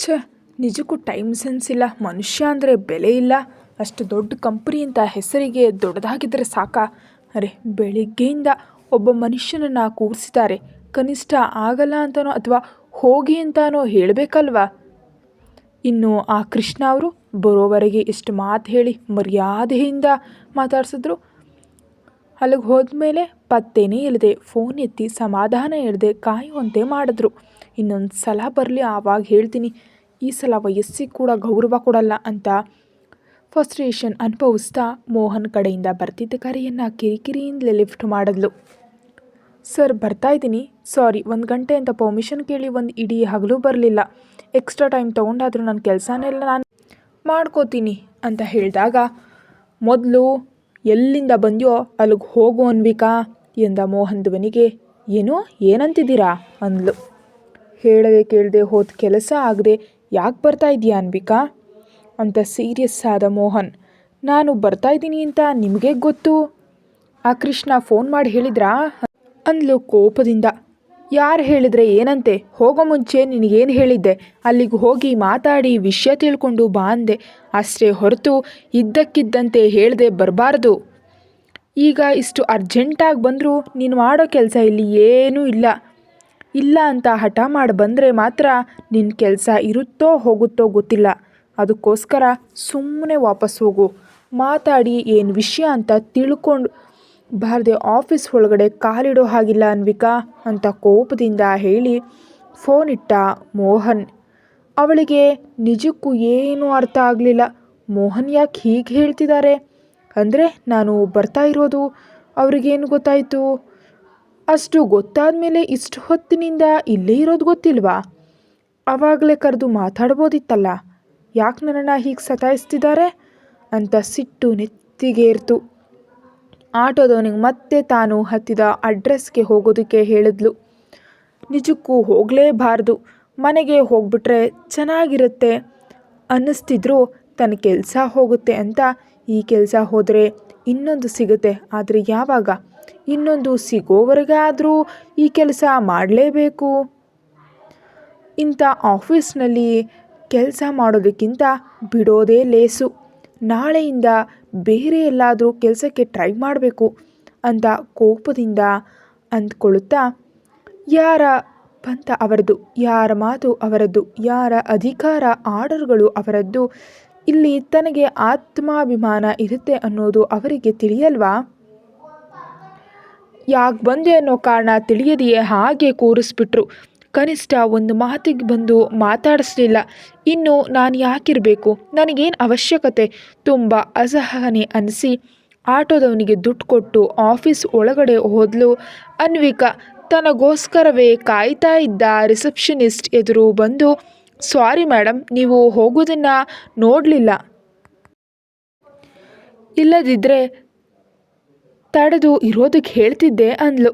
ಛೇ, ನಿಜಕ್ಕೂ time sense ಇಲ್ಲ. ಮನುಷ್ಯ ಅಂದರೆ ಬೆಲೆ ಇಲ್ಲ. ಅಷ್ಟು ದೊಡ್ಡ ಕಂಪ್ನಿ ಅಂತ ಹೆಸರಿಗೆ ದೊಡ್ಡದಾಗಿದ್ದರೆ ಸಾಕಾ? ಅರೆ, ಬೆಳಿಗ್ಗೆಯಿಂದ ಒಬ್ಬ ಮನುಷ್ಯನನ್ನು ಕೂರಿಸಿದ್ದಾರೆ. ಕನಿಷ್ಠ ಆಗಲ್ಲ ಅಂತನೋ ಅಥವಾ ಹೋಗಿ ಅಂತಾನೋ ಹೇಳಬೇಕಲ್ವಾ? ಇನ್ನು ಆ ಕೃಷ್ಣ ಅವರು ಬರೋವರೆಗೆ ಎಷ್ಟು ಮಾತು ಹೇಳಿ ಮರ್ಯಾದೆಯಿಂದ ಮಾತಾಡ್ಸಿದ್ರು. ಅಲ್ಲಿಗೆ ಹೋದ್ಮೇಲೆ ಪತ್ತೇನೇ ಇಲ್ಲದೆ ಫೋನ್ ಎತ್ತಿ ಸಮಾಧಾನ ಹೇಳ್ದೆ ಕಾಯುವಂತೆ ಮಾಡಿದ್ರು. ಇನ್ನೊಂದು ಸಲ ಬರಲಿ, ಆವಾಗ ಹೇಳ್ತೀನಿ. ಈ ಸಲ ವಯಸ್ಸಿಗೆ ಕೂಡ ಗೌರವ ಕೊಡಲ್ಲ ಅಂತ ಫ್ರಸ್ಟ್ರೇಷನ್ ಅನುಭವಿಸ್ತಾ ಮೋಹನ್ ಕಡೆಯಿಂದ ಬರ್ತಿದ್ದ ಕರೆಯನ್ನು ಕಿರಿಕಿರಿಯಿಂದಲೇ ಲಿಫ್ಟ್ ಮಾಡಿದ್ಲು. ಸರ್, ಬರ್ತಾ ಇದ್ದೀನಿ. ಸಾರಿ, 1 ಗಂಟೆ ಅಂತ ಪರ್ಮಿಷನ್ ಕೇಳಿ ಒಂದು ಇಡೀ ಹಗಲು ಬರಲಿಲ್ಲ. ಎಕ್ಸ್ಟ್ರಾ ಟೈಮ್ ತೊಗೊಂಡಾದರೂ ನನ್ನ ಕೆಲಸನೆಲ್ಲ ನಾನು ಮಾಡ್ಕೋತೀನಿ ಅಂತ ಹೇಳಿದಾಗ, ಮೊದಲು ಎಲ್ಲಿಂದ ಬಂದ್ಯೋ ಅಲ್ಲಿಗೆ ಹೋಗು ಅನ್ವಿಕಾ ಎಂದ ಮೋಹನ್ ಧ್ವನಿಗೆ. ಏನಂತಿದ್ದೀರಾ ಅಂದ್ಲು. ಹೇಳದೆ ಕೇಳದೆ ಹೋದ ಕೆಲಸ ಆಗದೆ ಯಾಕೆ ಬರ್ತಾ ಇದೆಯಾ ಅನ್ವಿಕಾ ಅಂತ ಸೀರಿಯಸ್ ಆದ ಮೋಹನ್. ನಾನು ಬರ್ತಾ ಇದ್ದೀನಿ ಅಂತ ನಿಮಗೆ ಗೊತ್ತು? ಆ ಕೃಷ್ಣ ಫೋನ್ ಮಾಡಿ ಹೇಳಿದ್ರಾ ಅಂದ್ಲು ಕೋಪದಿಂದ. ಯಾರು ಹೇಳಿದ್ರೆ ಏನಂತೆ? ಹೋಗೋ ಮುಂಚೆ ನಿನಗೇನು ಹೇಳಿದ್ದೆ? ಅಲ್ಲಿಗೆ ಹೋಗಿ ಮಾತಾಡಿ ವಿಷಯ ತಿಳ್ಕೊಂಡು ಬಾ ಅಂದೆ ಅಷ್ಟೇ ಹೊರತು ಇದ್ದಕ್ಕಿದ್ದಂತೆ ಹೇಳ್ದೆ ಬರಬಾರ್ದು. ಈಗ ಇಷ್ಟು ಅರ್ಜೆಂಟಾಗಿ ಬಂದರೂ ನೀನು ಮಾಡೋ ಕೆಲಸ ಇಲ್ಲಿ ಏನೂ ಇಲ್ಲ ಅಂತ ಹಠ ಮಾಡಿ ಬಂದರೆ ಮಾತ್ರ ನಿನ್ನ ಕೆಲಸ ಇರುತ್ತೋ ಹೋಗುತ್ತೋ ಗೊತ್ತಿಲ್ಲ. ಅದಕ್ಕೋಸ್ಕರ ಸುಮ್ಮನೆ ವಾಪಸ್ ಹೋಗು. ಮಾತಾಡಿ ಏನು ವಿಷಯ ಅಂತ ತಿಳ್ಕೊಂಡು ಬಾರದೆ ಆಫೀಸ್ ಒಳಗಡೆ ಕಾಲಿಡೋ ಹಾಗಿಲ್ಲ ಅನ್ವಿಕಾ ಅಂತ ಕೋಪದಿಂದ ಹೇಳಿ ಫೋನ್ ಇಟ್ಟ ಮೋಹನ್. ಅವಳಿಗೆ ನಿಜಕ್ಕೂ ಏನೂ ಅರ್ಥ ಆಗಲಿಲ್ಲ. ಮೋಹನ್ ಯಾಕೆ ಹೀಗೆ ಹೇಳ್ತಿದ್ದಾರೆ? ಅಂದರೆ ನಾನು ಬರ್ತಾ ಇರೋದು ಅವ್ರಿಗೇನು ಗೊತ್ತಾಯಿತು? ಅಷ್ಟು ಗೊತ್ತಾದ ಮೇಲೆ ಇಷ್ಟು ಹೊತ್ತಿನಿಂದ ಇಲ್ಲೇ ಇರೋದು ಗೊತ್ತಿಲ್ವಾ? ಆವಾಗಲೇ ಕರೆದು ಮಾತಾಡ್ಬೋದಿತ್ತಲ್ಲ. ಯಾಕೆ ನನ್ನನ್ನು ಹೀಗೆ ಸತಾಯಿಸ್ತಿದ್ದಾರೆ ಅಂತ ಸಿಟ್ಟು ನೆತ್ತಿಗೇರ್ತು. ಆಟೋದವನಿಗೆ ಮತ್ತೆ ತಾನು ಹತ್ತಿದ ಅಡ್ರೆಸ್ಗೆ ಹೋಗೋದಕ್ಕೆ ಹೇಳಿದ್ಲು. ನಿಜಕ್ಕೂ ಹೋಗಲೇಬಾರ್ದು, ಮನೆಗೆ ಹೋಗ್ಬಿಟ್ರೆ ಚೆನ್ನಾಗಿರುತ್ತೆ ಅನ್ನಿಸ್ತಿದ್ರು ತನ್ನ ಕೆಲಸ ಹೋಗುತ್ತೆ ಅಂತ. ಈ ಕೆಲಸ ಹೋದರೆ ಇನ್ನೊಂದು ಸಿಗುತ್ತೆ, ಆದರೆ ಯಾವಾಗ? ಇನ್ನೊಂದು ಸಿಗೋವರೆಗೆ ಆದರೂ ಈ ಕೆಲಸ ಮಾಡಲೇಬೇಕು. ಇಂಥ ಆಫೀಸ್ನಲ್ಲಿ ಕೆಲಸ ಮಾಡೋದಕ್ಕಿಂತ ಬಿಡೋದೇ ಲೇಸು. ನಾಳೆಯಿಂದ ಬೇರೆ ಎಲ್ಲಾದರೂ ಕೆಲಸಕ್ಕೆ ಟ್ರೈ ಮಾಡಬೇಕು ಅಂತ ಕೋಪದಿಂದ ಅಂದ್ಕೊಳ್ಳುತ್ತಾ, ಯಾರ ಪಂಥ ಅವರದ್ದು, ಯಾರ ಮಾತು ಅವರದ್ದು, ಯಾರ ಅಧಿಕಾರ ಆರ್ಡರ್ಗಳು ಅವರದ್ದು. ಇಲ್ಲಿ ತನಗೆ ಆತ್ಮಾಭಿಮಾನ ಇರುತ್ತೆ ಅನ್ನೋದು ಅವರಿಗೆ ತಿಳಿಯಲ್ವಾ? ಯಾಕೆ ಬಂದೆ ಅನ್ನೋ ಕಾರಣ ತಿಳಿಯದೆಯೇ ಹಾಗೆ ಕೂರಿಸ್ಬಿಟ್ರು. ಕನಿಷ್ಠ ಒಂದು ಮಾತಿಗೆ ಬಂದು ಮಾತಾಡಿಸ್ಲಿಲ್ಲ. ಇನ್ನು ನಾನು ಯಾಕಿರಬೇಕು? ನನಗೇನು ಅವಶ್ಯಕತೆ? ತುಂಬ ಅಸಹನೆ ಅನಿಸಿ ಆಟೋದವನಿಗೆ ದುಡ್ಡು ಕೊಟ್ಟು ಆಫೀಸ್ ಒಳಗಡೆ ಹೋದ್ಲು ಅನ್ವಿಕಾ. ತನಗೋಸ್ಕರವೇ ಕಾಯ್ತಾ ಇದ್ದ ರಿಸೆಪ್ಷನಿಸ್ಟ್ ಎದುರು ಬಂದು, ಸಾರಿ ಮೇಡಮ್, ನೀವು ಹೋಗೋದನ್ನು ನೋಡಲಿಲ್ಲ. ಇಲ್ಲದಿದ್ದರೆ ತಡೆದು ಇರೋದಕ್ಕೆ ಹೇಳ್ತಿದ್ದೆ ಅಂದ್ಲು.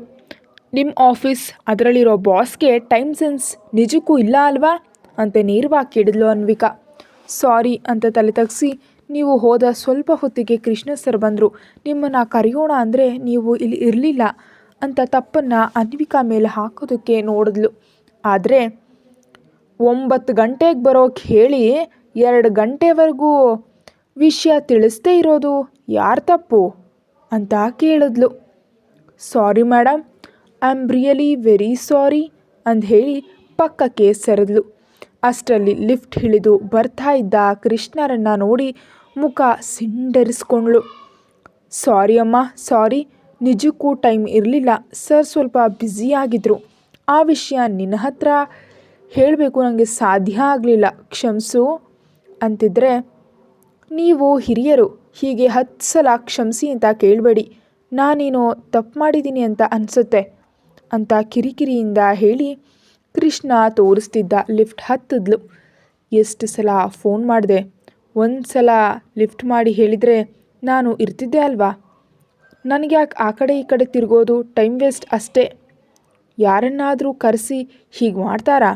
ನಿಮ್ಮ ಆಫೀಸ್, ಅದರಲ್ಲಿರೋ ಬಾಸ್ಗೆ ಟೈಮ್ ಸೆನ್ಸ್ ನಿಜಕ್ಕೂ ಇಲ್ಲ ಅಲ್ವಾ ಅಂತ ನೇರವಾಗಿ ಕೇಳಿದ್ಲು ಅನ್ವಿಕಾ. ಸಾರಿ ಅಂತ ತಲೆ ತಗ್ಸಿ, ನೀವು ಹೋದ ಸ್ವಲ್ಪ ಹೊತ್ತಿಗೆ ಕೃಷ್ಣ ಸರ್ ಬಂದರು. ನಿಮ್ಮನ್ನು ಕರೆಯೋಣ ಅಂದರೆ ನೀವು ಇಲ್ಲಿ ಇರಲಿಲ್ಲ ಅಂತ ತಪ್ಪನ್ನು ಅನ್ವಿಕಾ ಮೇಲೆ ಹಾಕೋದಕ್ಕೆ ನೋಡಿದ್ಲು. ಆದರೆ 9 ಗಂಟೆಗೆ ಬರೋಕ್ಕೆ ಹೇಳಿ 2 ಗಂಟೆವರೆಗೂ ವಿಷಯ ತಿಳಿಸ್ದೇ ಇರೋದು ಯಾರ ತಪ್ಪು ಅಂತ ಕೇಳಿದ್ಲು. Sorry madam, I am really very sorry ಅಂದು ಹೇಳಿ ಪಕ್ಕಕ್ಕೆ ಸರಿದ್ಲು. ಅಷ್ಟರಲ್ಲಿ ಲಿಫ್ಟ್ ಇಳಿದು ಬರ್ತಾ ಇದ್ದ ಕೃಷ್ಣರನ್ನು ನೋಡಿ ಮುಖ ಸಿಂಡರಿಸ್ಕೊಂಡ್ಳು. ಸಾರಿ ಅಮ್ಮ, ಸಾರಿ, ನಿಜಕ್ಕೂ ಟೈಮ್ ಇರಲಿಲ್ಲ. ಸರ್ ಸ್ವಲ್ಪ ಬ್ಯುಸಿಯಾಗಿದ್ದರು. ಆ ವಿಷಯ ನಿನ್ನ ಹತ್ರ ಹೇಳಬೇಕು ನನಗೆ ಸಾಧ್ಯ ಆಗಲಿಲ್ಲ, ಕ್ಷಮಿಸು ಅಂತಿದ್ರೆ. ನೀವು ಹಿರಿಯರು, ಹೀಗೆ 10 ಸಲ ಕ್ಷಮಿಸಿ ಅಂತ ಕೇಳಬೇಡಿ. ನಾನೇನೋ ತಪ್ಪು ಮಾಡಿದ್ದೀನಿ ಅಂತ ಅನಿಸುತ್ತೆ ಅಂತ ಕಿರಿಕಿರಿಯಿಂದ ಹೇಳಿ ಕೃಷ್ಣ ತೋರಿಸ್ತಿದ್ದ ಲಿಫ್ಟ್ ಹತ್ತಿದ್ಲು. ಎಷ್ಟು ಸಲ ಫೋನ್ ಮಾಡಿದೆ? 1 ಸಲ ಲಿಫ್ಟ್ ಮಾಡಿ ಹೇಳಿದರೆ ನಾನು ಇರ್ತಿದ್ದೆ ಅಲ್ವಾ? ನನಗ್ಯಾಕೆ ಆ ಕಡೆ ಈ ಕಡೆ ತಿರುಗೋದು? ಟೈಮ್ ವೇಸ್ಟ್ ಅಷ್ಟೇ. ಯಾರನ್ನಾದರೂ ಕರೆಸಿ ಹೀಗೆ ಮಾಡ್ತಾರಾ?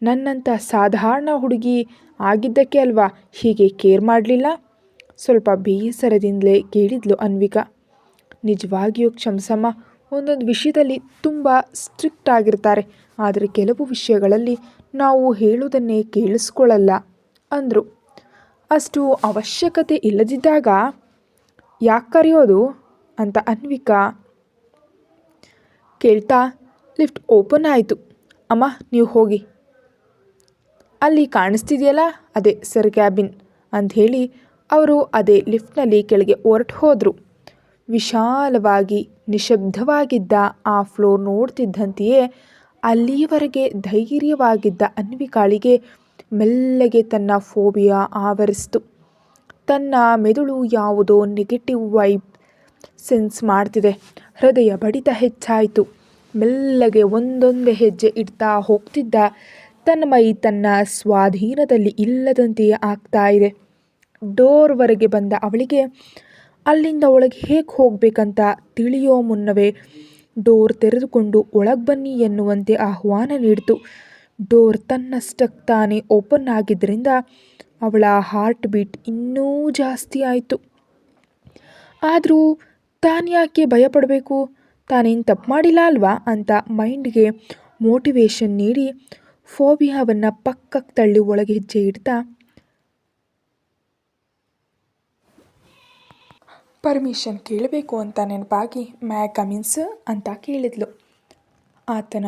ನನ್ನಂಥ ಸಾಧಾರಣ ಹುಡುಗಿ ಆಗಿದ್ದಕ್ಕೆ ಅಲ್ವಾ ಹೀಗೆ ಕೇರ್ ಮಾಡಲಿಲ್ಲ? ಸ್ವಲ್ಪ ಬೇಸರದಿಂದಲೇ ಕೇಳಿದ್ಲು ಅನ್ವಿಕಾ. ನಿಜವಾಗಿಯೂ ಕ್ಷಮಿಸಮ್ಮ, ಒಂದೊಂದು ವಿಷಯದಲ್ಲಿ ತುಂಬ ಸ್ಟ್ರಿಕ್ಟ್ ಆಗಿರ್ತಾರೆ, ಆದರೆ ಕೆಲವು ವಿಷಯಗಳಲ್ಲಿ ನಾವು ಹೇಳೋದನ್ನೇ ಕೇಳಿಸ್ಕೊಳ್ಳಲ್ಲ ಅಂದರು. ಅಷ್ಟು ಅವಶ್ಯಕತೆ ಇಲ್ಲದಿದ್ದಾಗ ಯಾಕೆ ಕರೆಯೋದು ಅಂತ ಅನ್ವಿಕಾ ಕೇಳ್ತಾ ಲಿಫ್ಟ್ ಓಪನ್ ಆಯಿತು. ಅಮ್ಮ ನೀವು ಹೋಗಿ, ಅಲ್ಲಿ ಕಾಣಿಸ್ತಿದೆಯಲ್ಲ ಅದೇ ಸರ್ ಕ್ಯಾಬಿನ್ ಅಂತ ಹೇಳಿ ಅವರು ಅದೇ ಲಿಫ್ಟ್ನಲ್ಲಿ ಕೆಳಗೆ ಹೊರಟು ಹೋದರು. ವಿಶಾಲವಾಗಿ ನಿಶಬ್ದವಾಗಿದ್ದ ಆ ಫ್ಲೋರ್ ನೋಡ್ತಿದ್ದಂತೆಯೇ ಅಲ್ಲಿಯವರೆಗೆ ಧೈರ್ಯವಾಗಿದ್ದ ಅನ್ವಿಕಾಳಿಗೆ ಮೆಲ್ಲಗೆ ತನ್ನ ಫೋಬಿಯಾ ಆವರಿಸಿತು. ತನ್ನ ಮೆದುಳು ಯಾವುದೋ ನೆಗೆಟಿವ್ ವೈಬ್ ಸೆನ್ಸ್ ಮಾಡ್ತಿದೆ. ಹೃದಯ ಬಡಿತ ಹೆಚ್ಚಾಯಿತು. ಮೆಲ್ಲಗೆ ಒಂದೊಂದೇ ಹೆಜ್ಜೆ ಇಡ್ತಾ ಹೋಗ್ತಿದ್ದ ತನ್ನ ಮೈ ತನ್ನ ಸ್ವಾಧೀನದಲ್ಲಿ ಇಲ್ಲದಂತೆಯೇ ಆಗ್ತಾ ಇದೆ. ಡೋರ್ವರೆಗೆ ಬಂದ ಅವಳಿಗೆ ಅಲ್ಲಿಂದ ಒಳಗೆ ಹೇಗೆ ಹೋಗಬೇಕಂತ ತಿಳಿಯೋ ಮುನ್ನವೇ ಡೋರ್ ತೆರೆದುಕೊಂಡು ಒಳಗೆ ಬನ್ನಿ ಎನ್ನುವಂತೆ ಆಹ್ವಾನ ನೀಡಿತು. ಡೋರ್ ತನ್ನಷ್ಟಕ್ಕೆ ತಾನೇ ಓಪನ್ ಆಗಿದ್ದರಿಂದ ಅವಳ ಹಾರ್ಟ್ ಬೀಟ್ ಇನ್ನೂ ಜಾಸ್ತಿ ಆಯಿತು. ಆದರೂ ತಾನ್ಯಾಕೆ ಭಯಪಡಬೇಕು, ತಾನೇನು ತಪ್ಪು ಮಾಡಿಲ್ಲ ಅಲ್ವಾ ಅಂತ ಮೈಂಡ್ಗೆ ಮೋಟಿವೇಶನ್ ನೀಡಿ ಫೋಬಿಯಾವನ್ನು ಪಕ್ಕಕ್ಕೆ ತಳ್ಳಿ ಒಳಗೆ ಹೆಜ್ಜೆ ಇಡ್ತಾ ಪರ್ಮಿಷನ್ ಕೇಳಬೇಕು ಅಂತ ನೆನಪಾಗಿ ಮ್ಯಾ ಕಮಿನ್ಸ್ ಅಂತ ಕೇಳಿದ್ಲು. ಆತನ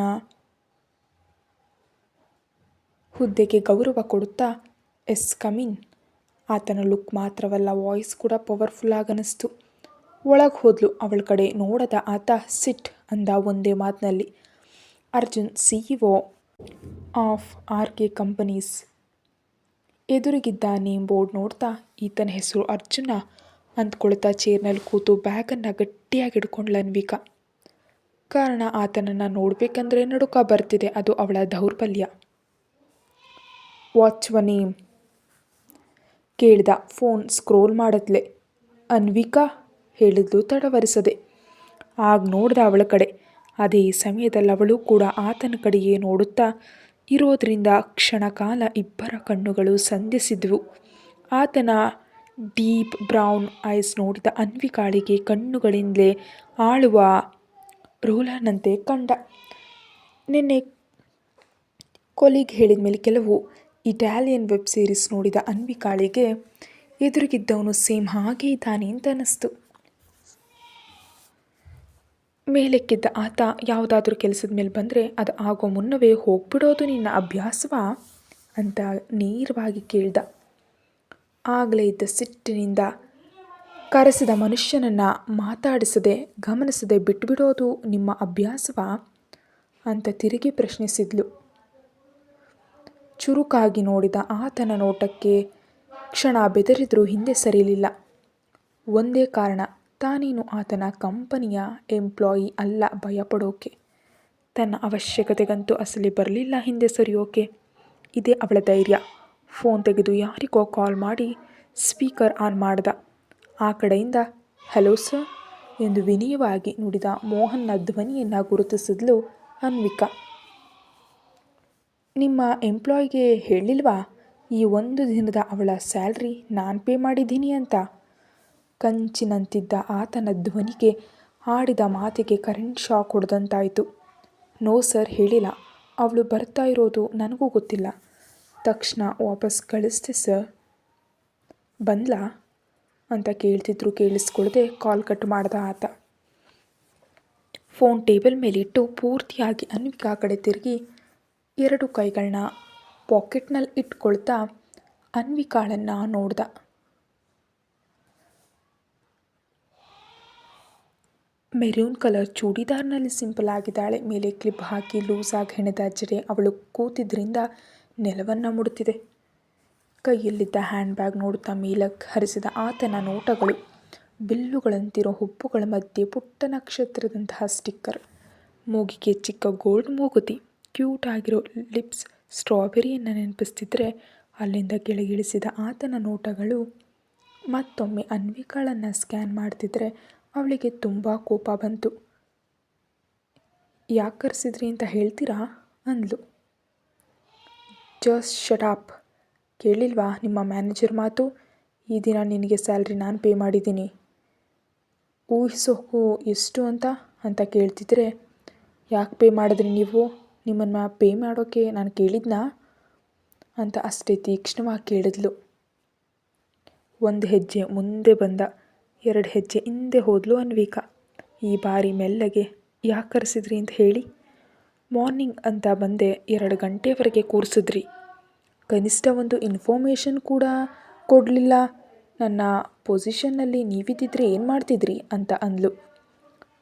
ಹುದ್ದೆಗೆ ಗೌರವ ಕೊಡುತ್ತಾ ಎಸ್ ಕಮಿನ್. ಆತನ ಲುಕ್ ಮಾತ್ರವಲ್ಲ, ವಾಯ್ಸ್ ಕೂಡ ಪವರ್ಫುಲ್ ಆಗನಿಸ್ತು. ಒಳಗೆ ಹೋದ್ಲು. ಅವಳ ಕಡೆ ನೋಡದ ಆತ ಸಿಟ್ ಅಂದ ಒಂದೇ ಮಾತಿನಲ್ಲಿ. Arjun, CEO of RK companies. ಎದುರಿಗಿದ್ದ ನೇಮ್ ಬೋರ್ಡ್ ನೋಡ್ತಾ ಈತನ ಹೆಸರು ಅರ್ಜುನ ಅಂದ್ಕೊಳ್ತಾ ಚೇರ್ನಲ್ಲಿ ಕೂತು ಬ್ಯಾಗನ್ನು ಗಟ್ಟಿಯಾಗಿ ಹಿಡ್ಕೊಂಡ್ಲು ಅನ್ವಿಕಾ. ಕಾರಣ ಆತನನ್ನು ನೋಡಬೇಕಂದ್ರೆ ನಡುಕ ಬರ್ತಿದೆ. ಅದು ಅವಳ ದೌರ್ಬಲ್ಯ. ವಾಟ್ಸ್ ಯುವರ್ ನೇಮ್ ಕೇಳಿದ. ಫೋನ್ ಸ್ಕ್ರೋಲ್ ಮಾಡಿದ್ಲೆ. ಅನ್ವಿಕಾ ಹೇಳಿದ್ಲು ತಡವರಿಸದೆ. ಆಗ ನೋಡ್ದ ಅವಳ ಕಡೆ. ಅದೇ ಸಮಯದಲ್ಲಿ ಅವಳು ಕೂಡ ಆತನ ಕಡೆಯೇ ನೋಡುತ್ತಾ ಇರೋದ್ರಿಂದ ಕ್ಷಣಕಾಲ ಇಬ್ಬರ ಕಣ್ಣುಗಳು ಸಂಧಿಸಿದ್ವು. ಆತನ ಡೀಪ್ ಬ್ರೌನ್ ಐಸ್ ನೋಡಿದ ಅನ್ವಿಕಾಳಿಗೆ ಕಣ್ಣುಗಳಿಂದಲೇ ಆಳುವ ರೋಲರ್ನಂತೆ ಕಂಡ. ನಿನ್ನೆ ಕೊಲೀಗ್ ಹೇಳಿದ ಮೇಲೆ ಕೆಲವು ಇಟಾಲಿಯನ್ ವೆಬ್ ಸೀರೀಸ್ ನೋಡಿದ ಅನ್ವಿಕಾಳಿಗೆ ಎದುರಿಗಿದ್ದವನು ಸೇಮ್ ಹಾಗೆ ಇದ್ದಾನೆ ಅಂತ ಅನ್ನಿಸ್ತು. ಮೇಲೆಕ್ಕಿದ್ದ ಆತ ಯಾವುದಾದ್ರೂ ಕೆಲಸದ ಮೇಲೆ ಬಂದರೆ ಅದು ಆಗೋ ಮುನ್ನವೇ ಹೋಗ್ಬಿಡೋದು ನಿನ್ನ ಅಭ್ಯಾಸವಾ ಅಂತ ನೇರವಾಗಿ ಕೇಳ್ದ. ಆಗಲೇ ಇದ್ದ ಸಿಟ್ಟಿನಿಂದ ಕರೆಸಿದ ಮನುಷ್ಯನನ್ನು ಮಾತಾಡಿಸದೆ ಗಮನಿಸದೆ ಬಿಟ್ಟುಬಿಡೋದು ನಿಮ್ಮ ಅಭ್ಯಾಸವಾ ಅಂತ ತಿರುಗಿ ಪ್ರಶ್ನಿಸಿದ್ಲು. ಚುರುಕಾಗಿ ನೋಡಿದ ಆತನ ನೋಟಕ್ಕೆ ಕ್ಷಣ ಬೆದರಿದ್ರೂ ಹಿಂದೆ ಸರಿಲಿಲ್ಲ. ಒಂದೇ ಕಾರಣ, ತಾನೇನು ಆತನ ಕಂಪನಿಯ ಎಂಪ್ಲಾಯಿ ಅಲ್ಲ ಭಯಪಡೋಕೆ. ತನ್ನ ಅವಶ್ಯಕತೆಗಂತೂ ಅಸಲಿ ಬರಲಿಲ್ಲ ಹಿಂದೆ ಸರಿಯೋಕೆ. ಇದೇ ಅವಳ ಧೈರ್ಯ. ಫೋನ್ ತೆಗೆದು ಯಾರಿಗೋ ಕಾಲ್ ಮಾಡಿ ಸ್ಪೀಕರ್ ಆನ್ ಮಾಡ್ದ. ಆ ಕಡೆಯಿಂದ ಹಲೋ ಸರ್ ಎಂದು ವಿನಯವಾಗಿ ನುಡಿದ ಮೋಹನ್ನ ಧ್ವನಿಯನ್ನು ಗುರುತಿಸಿದ್ಲು ಅನ್ವಿಕಾ. ನಿಮ್ಮ ಎಂಪ್ಲಾಯಿಗೆ ಹೇಳಿಲ್ವಾ ಈ ಒಂದು ದಿನದ ಅವಳ ಸ್ಯಾಲ್ರಿ ನಾನು ಪೇ ಮಾಡಿದ್ದೀನಿ ಅಂತ? ಕಂಚಿನಂತಿದ್ದ ಆತನ ಧ್ವನಿಗೆ ಆಡಿದ ಮಾತಿಗೆ ಕರೆಂಟ್ ಶಾಕ್ ಹೊಡೆದಂತಾಯಿತು. ನೋ ಸರ್, ಹೇಳಿಲ್ಲ. ಅವಳು ಬರ್ತಾ ಇರೋದು ನನಗೂ ಗೊತ್ತಿಲ್ಲ. ತಕ್ಷಣ ವಾಪಸ್ ಕಳಿಸ್ದೆ ಸರ್. ಬಂದ್ಲಾ ಅಂತ ಕೇಳ್ತಿದ್ರು ಕೇಳಿಸ್ಕೊಳ್ಳದೆ ಕಾಲ್ ಕಟ್ ಮಾಡ್ದ ಆತ. ಫೋನ್ ಟೇಬಲ್ ಮೇಲಿಟ್ಟು ಪೂರ್ತಿಯಾಗಿ ಅನ್ವಿಕಾ ಕಡೆ ತಿರುಗಿ 2 ಕೈಗಳನ್ನ ಪಾಕೆಟ್ನಲ್ಲಿ ಇಟ್ಕೊಳ್ತಾ ಅನ್ವಿಕಾಳನ್ನು ನೋಡ್ದ. ಮೆರೂನ್ ಕಲರ್ ಚೂಡಿದಾರ್ನಲ್ಲಿ ಸಿಂಪಲ್ ಆಗಿದ್ದಾಳೆ. ಮೇಲೆ ಕ್ಲಿಪ್ ಹಾಕಿ ಲೂಸಾಗಿ ಹೆಣೆದ ಜಡೆ ಅವಳು ಕೂತಿದ್ರಿಂದ ನೆಲವನ್ನು ಮುಡುತ್ತಿದೆ. ಕೈಯಲ್ಲಿದ್ದ ಹ್ಯಾಂಡ್ ಬ್ಯಾಗ್ ನೋಡುತ್ತಾ ಮೇಲಕ್ಕೆ ಹರಿಸಿದ ಆತನ ನೋಟಗಳು ಬಿಲ್ಲುಗಳಂತಿರೋ ಹುಬ್ಬುಗಳ ಮಧ್ಯೆ ಪುಟ್ಟ ನಕ್ಷತ್ರದಂತಹ ಸ್ಟಿಕ್ಕರ್, ಮೂಗಿಗೆ ಚಿಕ್ಕ ಗೋಲ್ಡ್ ಮೂಗುತಿ, ಕ್ಯೂಟ್ ಆಗಿರೋ ಲಿಪ್ಸ್ ಸ್ಟ್ರಾಬೆರಿಯನ್ನು ನೆನಪಿಸ್ತಿದ್ರೆ ಅಲ್ಲಿಂದ ಕೆಳಗಿಳಿಸಿದ ಆತನ ನೋಟಗಳು ಮತ್ತೊಮ್ಮೆ ಅನ್ವಿಕಾಳನ್ನು ಸ್ಕ್ಯಾನ್ ಮಾಡ್ತಿದ್ರೆ ಅವಳಿಗೆ ತುಂಬ ಕೋಪ ಬಂತು. ಯಾಕೆ ಕರೆಸಿದ್ರಿ ಅಂತ ಹೇಳ್ತೀರಾ ಅಂದ್ಲು. Just shut up. ಕೇಳಿಲ್ವಾ ನಿಮ್ಮ ಮ್ಯಾನೇಜರ್ ಮಾತು? ಈ ದಿನ ನಿನಗೆ ಸ್ಯಾಲ್ರಿ ನಾನು ಪೇ ಮಾಡಿದ್ದೀನಿ. ಊಹಿಸೋಕು ಎಷ್ಟು ಅಂತ ಕೇಳ್ತಿದ್ರೆ ಯಾಕೆ ಪೇ ಮಾಡಿದ್ರಿ ನೀವು ನಿಮ್ಮನ್ನು ಪೇ ಮಾಡೋಕ್ಕೆ ನಾನು ಕೇಳಿದ್ನಾ ಅಂತ ಅಷ್ಟೇ ತೀಕ್ಷ್ಣವಾಗಿ ಕೇಳಿದ್ಲು. ಒಂದು ಹೆಜ್ಜೆ ಮುಂದೆ ಬಂದ, 2 ಹೆಜ್ಜೆ ಹಿಂದೆ ಹೋದ್ಲು ಅನ್ವಿಕಾ. ಈ ಬಾರಿ ಮೆಲ್ಲಗೆ, ಯಾಕೆ ಕರೆಸಿದ್ರಿ ಅಂತ ಹೇಳಿ. ಮಾರ್ನಿಂಗ್ ಅಂತ ಬಂದೆ, 2 ಗಂಟೆವರೆಗೆ ಕೂರಿಸಿದ್ರಿ. ಕನಿಷ್ಠ ಒಂದು ಇನ್ಫಾರ್ಮೇಷನ್ ಕೂಡ ಕೊಡಲಿಲ್ಲ. ನನ್ನ ಪೊಸಿಷನ್ನಲ್ಲಿ ನೀವಿದ್ದಿದ್ರೆ ಏನು ಮಾಡ್ತಿದ್ರಿ ಅಂತ ಅಂದ್ಲು.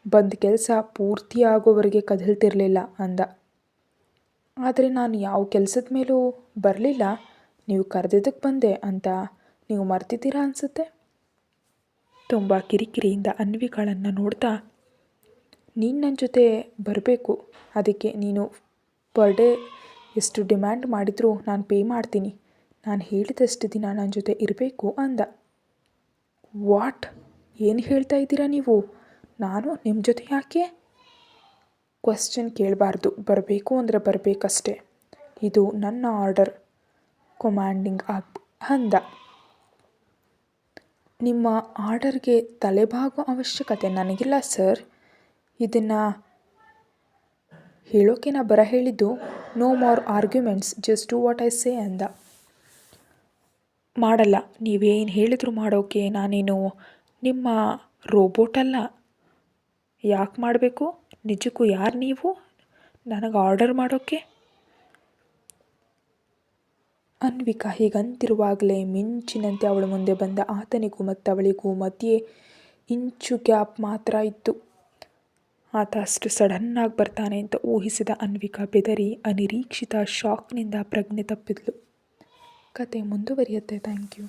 ಬಂದ ಕೆಲಸ ಪೂರ್ತಿ ಆಗೋವರೆಗೆ ಕದಲ್ತಿರಲಿಲ್ಲ ಅಂದ. ಆದರೆ ನಾನು ಯಾವ ಕೆಲಸದ ಮೇಲೂ ಬರಲಿಲ್ಲ, ನೀವು ಕರೆದಿದ್ದಕ್ಕೆ ಬಂದೆ ಅಂತ ನೀವು ಮರ್ತಿದ್ದೀರಾ ಅನಿಸುತ್ತೆ. ತುಂಬ ಕಿರಿಕಿರಿಯಿಂದ ಅನ್ವಿಕಾಳನ್ನು ನೋಡ್ತಾ, ನೀನು ನನ್ನ ಜೊತೆ ಬರಬೇಕು, ಅದಕ್ಕೆ ನೀನು ಪರ್ ಡೇ ಎಷ್ಟು ಡಿಮ್ಯಾಂಡ್ ಮಾಡಿದರೂ ನಾನು ಪೇ ಮಾಡ್ತೀನಿ, ನಾನು ಹೇಳಿದಷ್ಟು ದಿನ ನನ್ನ ಜೊತೆ ಇರಬೇಕು ಅಂದ. ವಾಟ್, ಏನು ಹೇಳ್ತಾ ಇದ್ದೀರಾ ನೀವು? ನಾನು ನಿಮ್ಮ ಜೊತೆ ಯಾಕೆ? ಕ್ವಶ್ಚನ್ ಕೇಳಬಾರ್ದು, ಬರಬೇಕು ಅಂದರೆ ಬರಬೇಕಷ್ಟೆ, ಇದು ನನ್ನ ಆರ್ಡರ್, ಕಮಾಂಡಿಂಗ್ ಅಪ್ ಅಂದ. ನಿಮ್ಮ ಆರ್ಡರ್ಗೆ ತಲೆಬಾಗೋ ಅವಶ್ಯಕತೆ ನನಗಿಲ್ಲ ಸರ್. ಇದನ್ನು ಹೇಳೋಕೆ ನಾ ಬರ ಹೇಳಿದ್ದು. No more arguments, just do what I say ಅಂದ. ಮಾಡಲ್ಲ, ನೀವೇನು ಹೇಳಿದ್ರು ಮಾಡೋಕೆ ನಾನೇನು ನಿಮ್ಮ ರೋಬೋಟ್ ಅಲ್ಲ. ಯಾಕೆ ಮಾಡಬೇಕು? ನಿಜಕ್ಕೂ ಯಾರು ನೀವು ನನಗೆ ಆರ್ಡರ್ ಮಾಡೋಕ್ಕೆ? ಅನ್ವಿಕಾ ಹೀಗಂತಿರುವಾಗಲೇ ಮಿಂಚಿನಂತೆ ಅವಳ ಮುಂದೆ ಬಂದ ಆತನಿಗೂ ಮತ್ತು ಅವಳಿಗೂ ಮಧ್ಯೆ ಇಂಚು ಗ್ಯಾಪ್ ಮಾತ್ರ ಇತ್ತು. ಆತ ಅಷ್ಟು ಸಡನ್ನಾಗಿ ಬರ್ತಾನೆ ಅಂತ ಊಹಿಸಿದ ಅನ್ವಿಕಾ ಬೆದರಿ ಅನಿರೀಕ್ಷಿತ ಶಾಕ್ನಿಂದ ಪ್ರಜ್ಞೆ ತಪ್ಪಿದ್ಲು. ಕತೆ ಮುಂದುವರಿಯುತ್ತೆ. Thank you.